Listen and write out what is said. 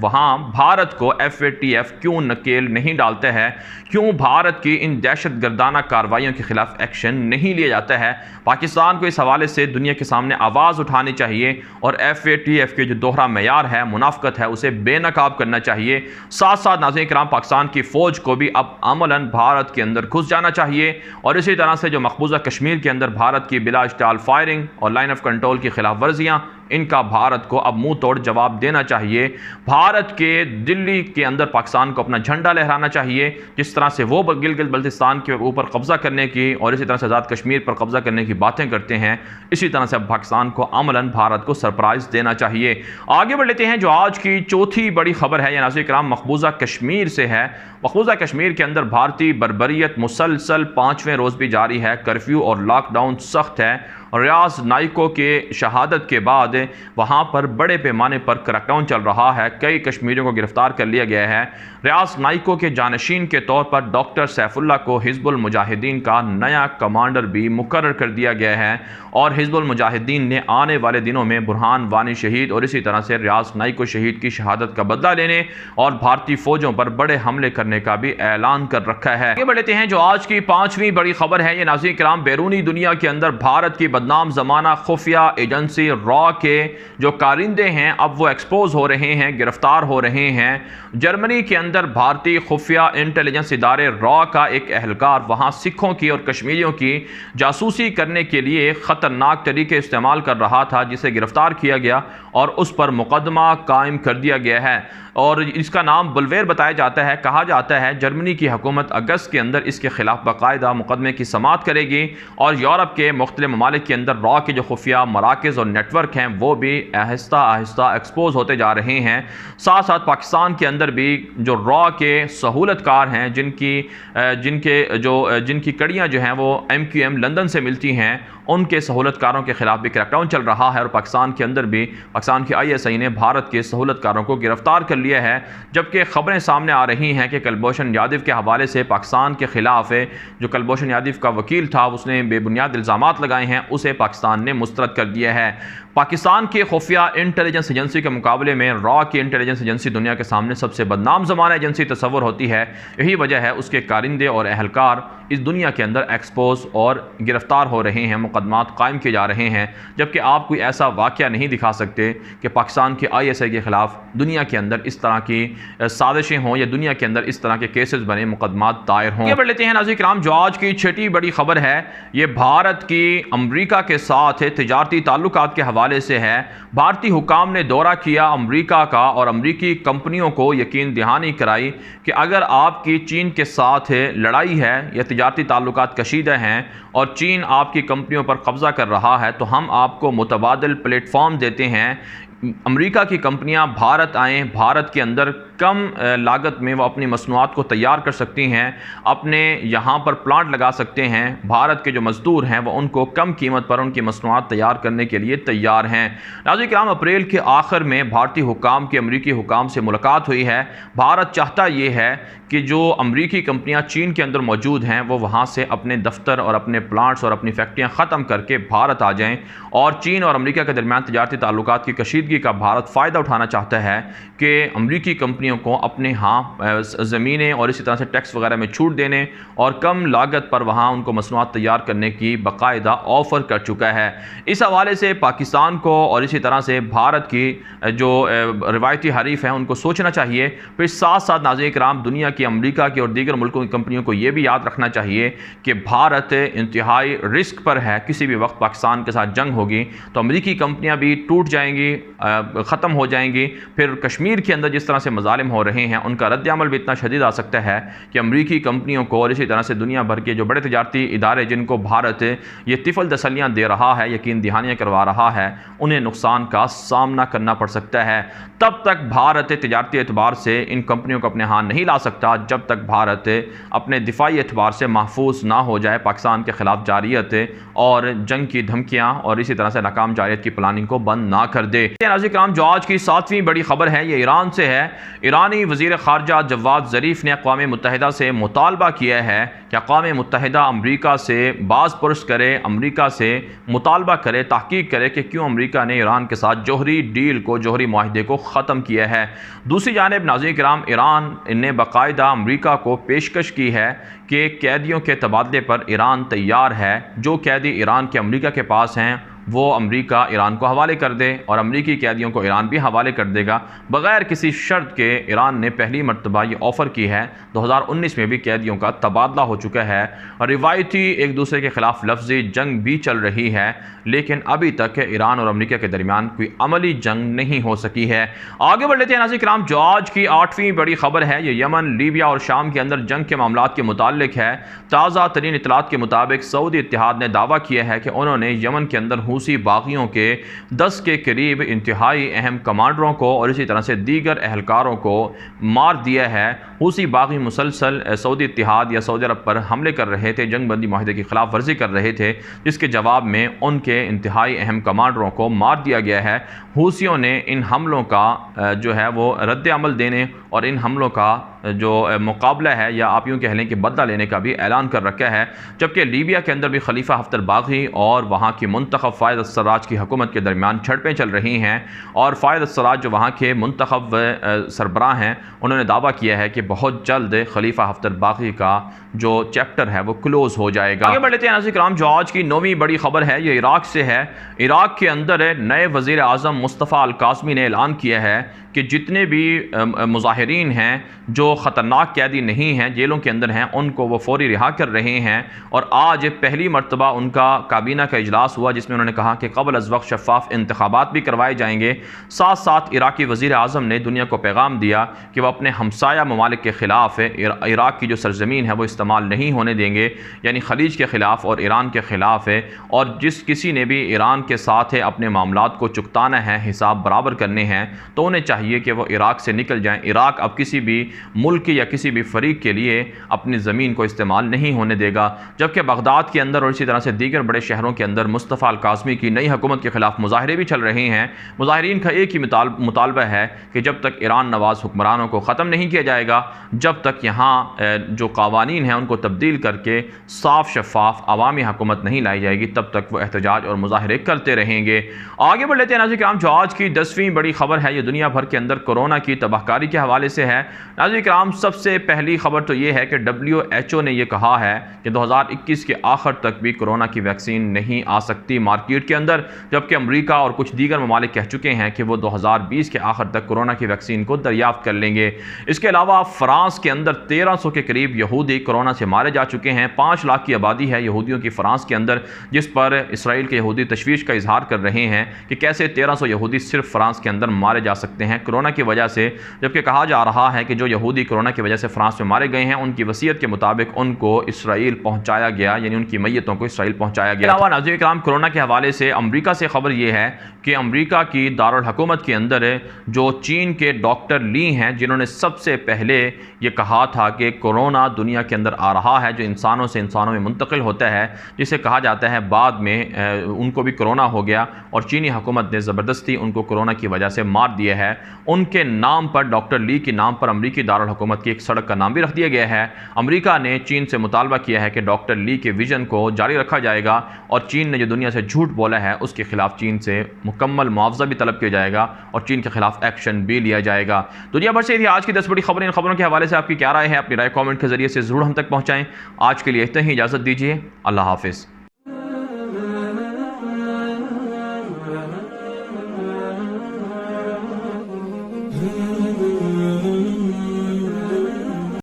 وہاں بھارت کو FATF کیوں نکیل نہیں ڈالتا ہے، کیوں بھارت کی ان دہشت گردانہ کارروائیوں کے خلاف ایکشن نہیں لیا جاتا ہے؟ پاکستان کو اس حوالے سے دنیا کے سامنے آواز اٹھانی چاہیے اور FATF کے جو دوہرا معیار ہے، منافقت ہے، اسے بے نقاب کرنا چاہیے۔ ساتھ ساتھ ناظرین کرام پاکستان کی فوج کو بھی اب عملاً بھارت کے اندر گھس جانا چاہیے اور اسی طرح سے جو مقبوضہ کشمیر کے اندر بھارت کی بلا اشتعال فائرنگ اور لائن آف کنٹرول کی خلاف ورزیاں، ان کا بھارت کو اب منہ توڑ جواب دینا چاہیے۔ بھارت کے دلی کے اندر پاکستان کو اپنا جھنڈا لہرانا چاہیے، جس طرح سے وہ گلگت بلتستان کے اوپر قبضہ کرنے کی اور اسی طرح سے آزاد کشمیر پر قبضہ کرنے کی باتیں کرتے ہیں، اسی طرح سے اب پاکستان کو عملاً بھارت کو سرپرائز دینا چاہیے۔ آگے بڑھ لیتے ہیں، جو آج کی چوتھی بڑی خبر ہے یہ ناظرین کرام مقبوضہ کشمیر سے ہے۔ مقبوضہ کشمیر کے اندر بھارتی بربریت مسلسل 5ویں روز بھی جاری ہے، کرفیو اور لاک ڈاؤن سخت ہے۔ ریاض نائکو کے شہادت کے بعد وہاں پر بڑے پیمانے پر کریک ڈاؤن چل رہا ہے، کئی کشمیریوں کو گرفتار کر لیا گیا ہے۔ ریاض نائکو کے جانشین کے طور پر ڈاکٹر سیف اللہ کو حزب المجاہدین کا نیا کمانڈر بھی مقرر کر دیا گیا ہے اور حزب المجاہدین نے آنے والے دنوں میں برہان وانی شہید اور اسی طرح سے ریاض نائکو شہید کی شہادت کا بدلہ لینے اور بھارتی فوجوں پر بڑے حملے کرنے کا بھی اعلان کر رکھا ہے۔ آگے بڑھ لیتے ہیں، جو آج کی 5ویں بڑی خبر ہے یہ ناظرین کرام بیرونی دنیا کے اندر بھارت کی بدنام زمانہ خفیہ ایجنسی را کے جو کارندے ہیں اب وہ ایکسپوز ہو رہے ہیں، گرفتار ہو رہے ہیں۔ جرمنی کے اندر بھارتی خفیہ انٹیلیجنس ادارے را کا ایک اہلکار وہاں سکھوں کی اور کشمیریوں کی جاسوسی کرنے کے لیے خطرناک طریقے استعمال کر رہا تھا، جسے گرفتار کیا گیا اور اس پر مقدمہ قائم کر دیا گیا ہے اور اس کا نام بلویر بتایا جاتا ہے۔ کہا جاتا ہے جرمنی کی حکومت اگست کے اندر اس کے خلاف باقاعدہ مقدمے کی سماعت کرے گی اور یورپ کے مختلف ممالک کے اندر را کے جو خفیہ مراکز اور نیٹ ورک ہیں وہ بھی آہستہ آہستہ ایکسپوز ہوتے جا رہے ہیں۔ ساتھ ساتھ پاکستان کے اندر بھی جو را کے سہولت کار ہیں، جن کی کڑیاں جو ہیں وہ MQM لندن سے ملتی ہیں، ان کے سہولت کاروں کے خلاف بھی کریک ڈاؤن چل رہا ہے اور پاکستان کے اندر بھی پاکستان کی ISI نے بھارت کے سہولت کاروں کو گرفتار کر لیا ہے، جبکہ خبریں سامنے آ رہی ہیں کہ کلبھوشن یادو کے حوالے سے پاکستان کے خلاف جو کلبھوشن یادو کا وکیل تھا اس نے بے بنیاد الزامات لگائے ہیں، اسے پاکستان نے مسترد کر دیا ہے۔ پاکستان کی خفیہ انٹیلیجنس ایجنسی کے مقابلے میں را کی انٹیلیجنس ایجنسی دنیا کے سامنے سب سے بدنام زمانہ ایجنسی تصور ہوتی ہے، یہی وجہ ہے اس کے کارندے اور اہلکار اس دنیا کے اندر ایکسپوز اور گرفتار ہو رہے ہیں، مقدمات قائم کیے جا رہے ہیں، جبکہ آپ کوئی ایسا واقعہ نہیں دکھا سکتے کہ پاکستان کی ISI کے خلاف دنیا کے اندر اس طرح کی سازشیں ہوں یا دنیا کے اندر اس طرح کے کیسز بنے، مقدمات دائر ہوں۔ یہ بڑھ لیتے ہیں ناظرین کرام، جو آج کی چھٹی بڑی خبر ہے یہ بھارت کی امریکہ کے ساتھ تجارتی تعلقات کے حوالے سے ہے۔ بھارتی حکام نے دورہ کیا امریکہ کا اور امریکی کمپنیوں کو یقین دہانی کرائی کہ اگر آپ کی چین کے ساتھ لڑائی ہے یا تجارتی تعلقات کشیدہ ہیں اور چین آپ کی کمپنیوں پر قبضہ کر رہا ہے تو ہم آپ کو متبادل پلیٹ فارم دیتے ہیں۔ امریکہ کی کمپنیاں بھارت آئیں، بھارت کے اندر کم لاگت میں وہ اپنی مصنوعات کو تیار کر سکتی ہیں، اپنے یہاں پر پلانٹ لگا سکتے ہیں، بھارت کے جو مزدور ہیں وہ ان کو کم قیمت پر ان کی مصنوعات تیار کرنے کے لیے تیار ہیں۔ ناظرین کرام، اپریل کے آخر میں بھارتی حکام کی امریکی حکام سے ملاقات ہوئی ہے۔ بھارت چاہتا یہ ہے کہ جو امریکی کمپنیاں چین کے اندر موجود ہیں وہ وہاں سے اپنے دفتر اور اپنے پلانٹس اور اپنی فیکٹریاں ختم کر کے بھارت آ جائیں اور چین اور امریکہ کے درمیان تجارتی تعلقات کی کشیدگی کا بھارت فائدہ اٹھانا چاہتا ہے کہ امریکی کمپنیوں کو اپنے ہاں زمینیں اور اسی طرح سے ٹیکس وغیرہ میں چھوٹ دینے اور کم لاگت پر وہاں ان کو مصنوعات تیار کرنے کی باقاعدہ آفر کر چکا ہے۔ اس حوالے سے پاکستان کو اور اسی طرح سے بھارت کی جو روایتی حریف ہیں ان کو سوچنا چاہیے۔ پھر ساتھ ساتھ ناظرین کرام، دنیا کی امریکہ کی اور دیگر ملکوں کی کمپنیوں کو یہ بھی یاد رکھنا چاہیے کہ بھارت انتہائی رسک پر ہے، کسی بھی وقت پاکستان کے ساتھ جنگ ہوگی تو امریکی کمپنیاں بھی ٹوٹ جائیں گی، ختم ہو جائیں گی۔ پھر کشمیر کے اندر جس طرح سے مظالم ہو رہے ہیں ان کا رد عمل بھی اتنا شدید آ سکتا ہے کہ امریکی کمپنیوں کو اور اسی طرح سے دنیا بھر کے جو بڑے تجارتی ادارے جن کو بھارت یہ طفل تسلیاں دے رہا ہے، یقین دہانیاں کروا رہا ہے، انہیں نقصان کا سامنا کرنا پڑ سکتا ہے۔ تب تک بھارت تجارتی اعتبار سے ان کمپنیوں کو اپنے ہاں نہیں لا سکتا جب تک بھارت اپنے دفاعی اعتبار سے محفوظ نہ ہو جائے، پاکستان کے خلاف جارحیت اور جنگ کی دھمکیاں اور اسی طرح سے ناکام جارحیت کی پلاننگ کو بند نہ کر دے۔ لیتے ہیں ناظرین کرام جو آج کی 7ویں بڑی خبر ہے یہ ایران سے ہے۔ ایرانی وزیر خارجہ جواد ظریف نے اقوام متحدہ سے مطالبہ کیا ہے کہ اقوام متحدہ امریکہ سے باز پرس کرے، امریکہ سے مطالبہ کرے، تحقیق کرے کہ کیوں امریکہ نے ایران کے ساتھ جوہری ڈیل کو، جوہری معاہدے کو ختم کیا ہے۔ دوسری جانب ناظرین کرام ایران نے باقاعدہ امریکہ کو پیشکش کی ہے کہ قیدیوں کے تبادلے پر ایران تیار ہے، جو قیدی ایران کے امریکہ کے پاس ہیں وہ امریکہ ایران کو حوالے کر دے اور امریکی قیدیوں کو ایران بھی حوالے کر دے گا بغیر کسی شرط کے۔ ایران نے پہلی مرتبہ یہ آفر کی ہے، 2019 میں بھی قیدیوں کا تبادلہ ہو چکا ہے اور روایتی ایک دوسرے کے خلاف لفظی جنگ بھی چل رہی ہے، لیکن ابھی تک ایران اور امریکہ کے درمیان کوئی عملی جنگ نہیں ہو سکی ہے۔ آگے بڑھ لیتے ہیں ناظرین کرام جو آج کی 8ویں بڑی خبر ہے یہ یمن، لیبیا اور شام کے اندر جنگ کے معاملات کے متعلق ہے۔ تازہ ترین اطلاعات کے مطابق سعودی اتحاد نے دعویٰ کیا ہے کہ انہوں نے یمن کے اندر حوثی باغیوں کے 10 کے قریب انتہائی اہم کمانڈروں کو اور اسی طرح سے دیگر اہلکاروں کو مار دیا ہے۔ حوثی باغی مسلسل سعودی اتحاد یا سعودی عرب پر حملے کر رہے تھے، جنگ بندی معاہدے کی خلاف ورزی کر رہے تھے، جس کے جواب میں ان کے انتہائی اہم کمانڈروں کو مار دیا گیا ہے۔ حوثیوں نے ان حملوں کا جو ہے وہ رد عمل دینے اور ان حملوں کا جو مقابلہ ہے یا آپ یوں کہہ لیں کہ بدلہ لینے کا بھی اعلان کر رکھا ہے، جبکہ لیبیا کے اندر بھی خلیفہ حفتر باغی اور وہاں کی منتخب فائد السراج کی حکومت کے درمیان جھڑپیں چل رہی ہیں، اور فائد السراج جو وہاں کے منتخب سربراہ ہیں انہوں نے دعویٰ کیا ہے کہ بہت جلد خلیفہ حفتر باغی کا جو چیپٹر ہے وہ کلوز ہو جائے گا۔ آگے بڑھ لیتے ہیں ناظرین کرام جو آج کی 9ویں بڑی خبر ہے یہ عراق سے ہے۔ عراق کے اندر نئے وزیر اعظم مصطفیٰ القاسمی نے اعلان کیا ہے کہ جتنے بھی مظاہرین ہیں جو خطرناک قیدی نہیں ہیں، جیلوں کے اندر ہیں، ان کو وہ فوری رہا کر رہے ہیں، اور آج پہلی مرتبہ ان کا کابینہ کا اجلاس ہوا جس میں انہوں نے کہا کہ قبل از وقت شفاف انتخابات بھی کروائے جائیں گے۔ ساتھ ساتھ عراقی وزیر اعظم نے دنیا کو پیغام دیا کہ وہ اپنے ہمسایہ ممالک کے خلاف عراق کی جو سرزمین ہے وہ استعمال نہیں ہونے دیں گے، یعنی خلیج کے خلاف اور ایران کے خلاف ہے، اور جس کسی نے بھی ایران کے ساتھ اپنے معاملات کو چکتانا ہے، حساب برابر کرنے ہیں، تو انہیں چاہیے کہ وہ عراق سے نکل جائیں۔ عراق اب کسی بھی ملک یا کسی بھی فریق کے لیے اپنی زمین کو استعمال نہیں ہونے دے گا۔ جبکہ بغداد کے اندر اور اسی طرح سے دیگر بڑے شہروں کے اندر مصطفیٰ القاسمی کی نئی حکومت کے خلاف مظاہرے بھی چل رہے ہیں۔ مظاہرین کا ایک ہی مطالبہ ہے کہ جب تک ایران نواز حکمرانوں کو ختم نہیں کیا جائے گا، جب تک یہاں جو قوانین ہیں ان کو تبدیل کر کے صاف شفاف عوامی حکومت نہیں لائی جائے گی، تب تک وہ احتجاج اور مظاہرے کرتے رہیں گے۔ آگے بڑھ لیتے ہیں ناظرین کرام جو آج کی 10ویں بڑی خبر ہے یہ دنیا بھر کے اندر کورونا کی تباہ کاری کے حوالے سے ہے۔ ناظرین کرام سب سے پہلی خبر تو یہ ہے کہ WHO نے یہ کہا ہے کہ 2021 کے آخر تک بھی کورونا کی ویکسین نہیں آ سکتی مارکیٹ کے اندر، جبکہ امریکہ اور کچھ دیگر ممالک کہہ چکے ہیں کہ وہ 2020 کے آخر تک کورونا کی ویکسین کو دریافت کر لیں گے۔ اس کے علاوہ فرانس کے اندر 1300 کے قریب یہودی کورونا سے مارے جا چکے ہیں۔ 5 لاکھ کی آبادی ہے یہودیوں کی فرانس کے اندر، جس پر اسرائیل کے یہودی تشویش کا اظہار کر رہے ہیں کہ کیسے 1300 یہودی صرف فرانس کے اندر مارے جا سکتے ہیں کورونا کی وجہ سے، جبکہ کہا جا رہا ہے کہ جو یہودی کورونا کی وجہ سے فرانس میں مارے گئے ہیں ان کی وصیت کے مطابق ان کو اسرائیل پہنچایا گیا، یعنی ان کی میتوں کو اسرائیل پہنچایا گیا۔ علاوہ ناظرین کرام کورونا کے حوالے سے امریکہ سے خبر یہ ہے کہ امریکہ کی دارالحکومت کے اندر جو چین کے ڈاکٹر لی ہیں جنہوں نے سب سے پہلے یہ کہا تھا کہ کورونا دنیا کے اندر آ رہا ہے جو انسانوں سے انسانوں میں منتقل ہوتا ہے، جسے کہا جاتا ہے بعد میں ان کو بھی کورونا ہو گیا اور چینی حکومت نے زبردستی ان کو کورونا کی وجہ سے مار دیا ہے۔ ان کے نام پر، ڈاکٹر لی کے نام پر امریکی دارالحکومت کی ایک سڑک کا نام بھی رکھ دیا گیا ہے۔ امریکہ نے چین سے مطالبہ کیا ہے کہ ڈاکٹر لی کے ویژن کو جاری رکھا جائے گا، اور چین نے جو دنیا سے جھوٹ بولا ہے اس کے خلاف چین سے مکمل معاوضہ بھی طلب کیا جائے گا اور چین کے خلاف ایکشن بھی لیا جائے گا۔ دنیا بھر سے تھی آج کی 10 بڑی خبریں۔ ان خبروں کے حوالے سے آپ کی کیا رائے ہے؟ اپنی رائے کامنٹ کے ذریعے سے ضرور ہم تک پہنچائیں۔ آج کے لیے اتنا ہی، اجازت دیجیے، اللہ حافظ۔